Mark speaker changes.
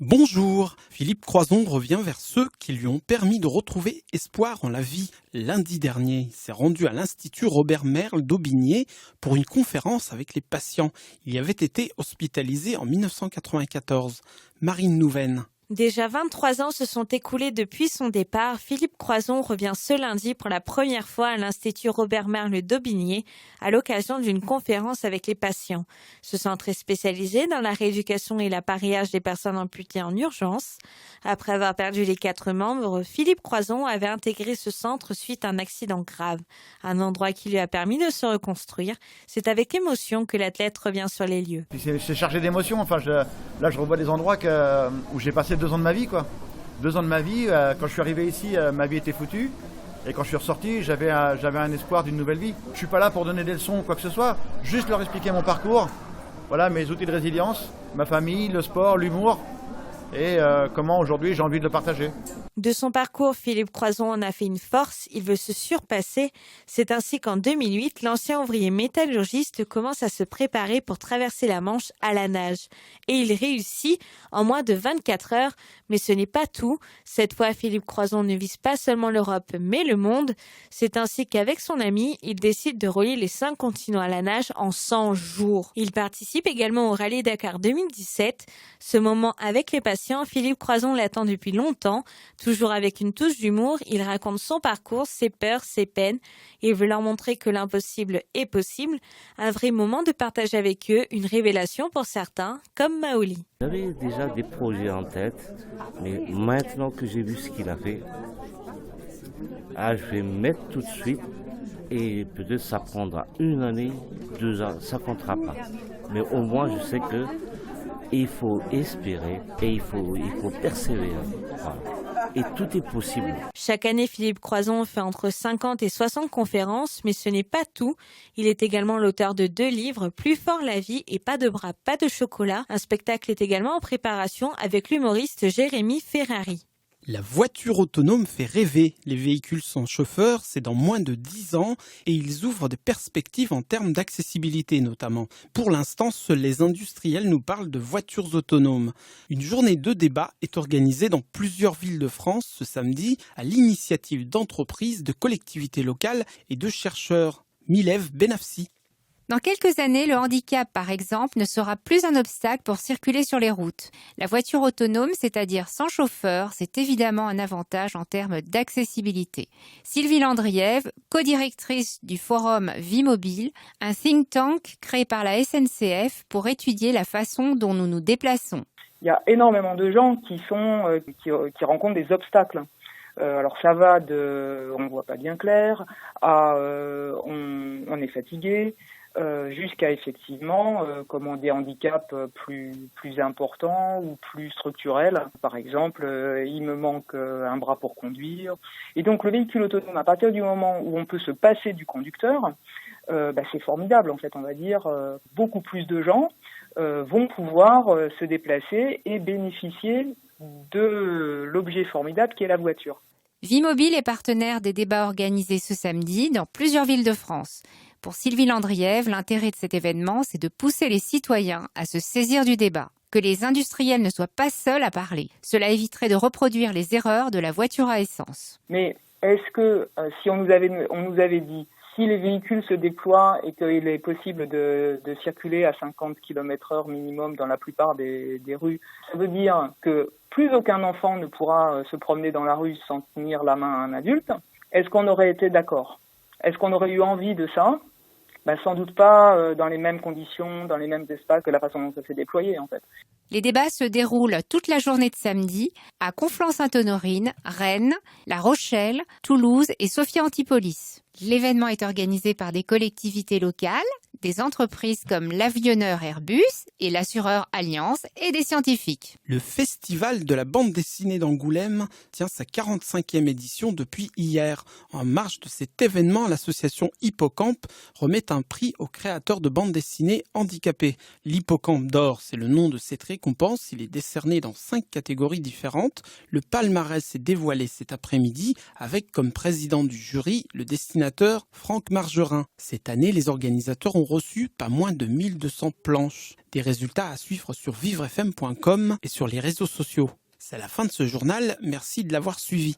Speaker 1: Bonjour, Philippe Croison revient vers ceux qui lui ont permis de retrouver espoir en la vie. Lundi dernier, il s'est rendu à l'Institut Robert Merle d'Aubigné pour une conférence avec les patients. Il y avait été hospitalisé en 1994. Marine Nouven.
Speaker 2: Déjà 23 ans se sont écoulés depuis son départ. Philippe Croison revient ce lundi pour la première fois à l'Institut Robert Merle d'Aubigné à l'occasion d'une conférence avec les patients. Ce centre est spécialisé dans la rééducation et l'appareillage des personnes amputées en urgence. Après avoir perdu les 4 membres, Philippe Croison avait intégré ce centre suite à un accident grave. Un endroit qui lui a permis de se reconstruire. C'est avec émotion que l'athlète revient sur les lieux.
Speaker 3: C'est chargé d'émotions. Là, je revois des endroits où j'ai passé 2 ans de ma vie, quoi. 2 ans de ma vie, quand je suis arrivé ici, ma vie était foutue. Et quand je suis ressorti, j'avais un espoir d'une nouvelle vie. Je suis pas là pour donner des leçons ou quoi que ce soit, juste leur expliquer mon parcours. Voilà, mes outils de résilience, ma famille, le sport, l'humour. Et comment aujourd'hui j'ai envie de le partager.
Speaker 2: De son parcours, Philippe Croison en a fait une force, il veut se surpasser. C'est ainsi qu'en 2008, l'ancien ouvrier métallurgiste commence à se préparer pour traverser la Manche à la nage. Et il réussit en moins de 24 heures, mais ce n'est pas tout. Cette fois, Philippe Croison ne vise pas seulement l'Europe, mais le monde. C'est ainsi qu'avec son ami, il décide de relier les 5 continents à la nage en 100 jours. Il participe également au Rallye Dakar 2017. Ce moment avec les patients, Philippe Croison l'attend depuis longtemps. Toujours avec une touche d'humour, il raconte son parcours, ses peurs, ses peines. Il veut leur montrer que l'impossible est possible. Un vrai moment de partage avec eux, une révélation pour certains, comme Maoli.
Speaker 4: J'avais déjà des projets en tête, mais maintenant que j'ai vu ce qu'il a fait, je vais me mettre tout de suite et peut-être ça prendra 1 année, 2 ans, ça comptera pas. Mais au moins je sais que il faut espérer et il faut persévérer. Voilà. Et tout est possible.
Speaker 2: Chaque année, Philippe Croison fait entre 50 et 60 conférences, mais ce n'est pas tout. Il est également l'auteur de 2 livres, Plus fort la vie et Pas de bras, pas de chocolat. Un spectacle est également en préparation avec l'humoriste Jérémy Ferrari.
Speaker 1: La voiture autonome fait rêver. Les véhicules sans chauffeur, c'est dans moins de 10 ans et ils ouvrent des perspectives en termes d'accessibilité notamment. Pour l'instant, seuls les industriels nous parlent de voitures autonomes. Une journée de débat est organisée dans plusieurs villes de France ce samedi à l'initiative d'entreprises, de collectivités locales et de chercheurs. Milève Benafsi.
Speaker 5: Dans quelques années, le handicap, par exemple, ne sera plus un obstacle pour circuler sur les routes. La voiture autonome, c'est-à-dire sans chauffeur, c'est évidemment un avantage en termes d'accessibilité. Sylvie Landriève, codirectrice du forum Vie Mobile, un think tank créé par la SNCF pour étudier la façon dont nous nous déplaçons.
Speaker 6: Il y a énormément de gens qui rencontrent des obstacles. Alors ça va de on voit pas bien clair à on est fatigué, jusqu'à effectivement des handicaps plus importants ou plus structurels. Par exemple, il me manque un bras pour conduire. Et donc le véhicule autonome, à partir du moment où on peut se passer du conducteur, c'est formidable en fait. On va dire beaucoup plus de gens vont pouvoir se déplacer et bénéficier de l'objet formidable qui est la voiture.
Speaker 5: Vie Mobile est partenaire des débats organisés ce samedi dans plusieurs villes de France. Pour Sylvie Landriève, l'intérêt de cet événement, c'est de pousser les citoyens à se saisir du débat. Que les industriels ne soient pas seuls à parler. Cela éviterait de reproduire les erreurs de la voiture à essence.
Speaker 6: Mais est-ce que si on nous avait dit si les véhicules se déploient et qu'il est possible de circuler à 50 km/h minimum dans la plupart des rues, ça veut dire que plus aucun enfant ne pourra se promener dans la rue sans tenir la main à un adulte. Est-ce qu'on aurait été d'accord? Est-ce qu'on aurait eu envie de ça? Sans doute pas dans les mêmes conditions, dans les mêmes espaces que la façon dont ça s'est déployé en fait.
Speaker 5: Les débats se déroulent toute la journée de samedi à Conflans-Sainte-Honorine, Rennes, La Rochelle, Toulouse et Sophia Antipolis. L'événement est organisé par des collectivités locales, des entreprises comme l'avionneur Airbus et l'assureur Allianz et des scientifiques.
Speaker 1: Le Festival de la bande dessinée d'Angoulême tient sa 45e édition depuis hier. En marge de cet événement, l'association Hippocampe remet un prix aux créateurs de bande dessinée handicapés. L'Hippocampe d'or, c'est le nom de cette récompense. Il est décerné dans 5 catégories différentes. Le palmarès est dévoilé cet après-midi avec comme président du jury le dessinateur Franck Margerin. Cette année, les organisateurs ont reçu pas moins de 1200 planches. Des résultats à suivre sur vivrefm.com et sur les réseaux sociaux. C'est la fin de ce journal, merci de l'avoir suivi.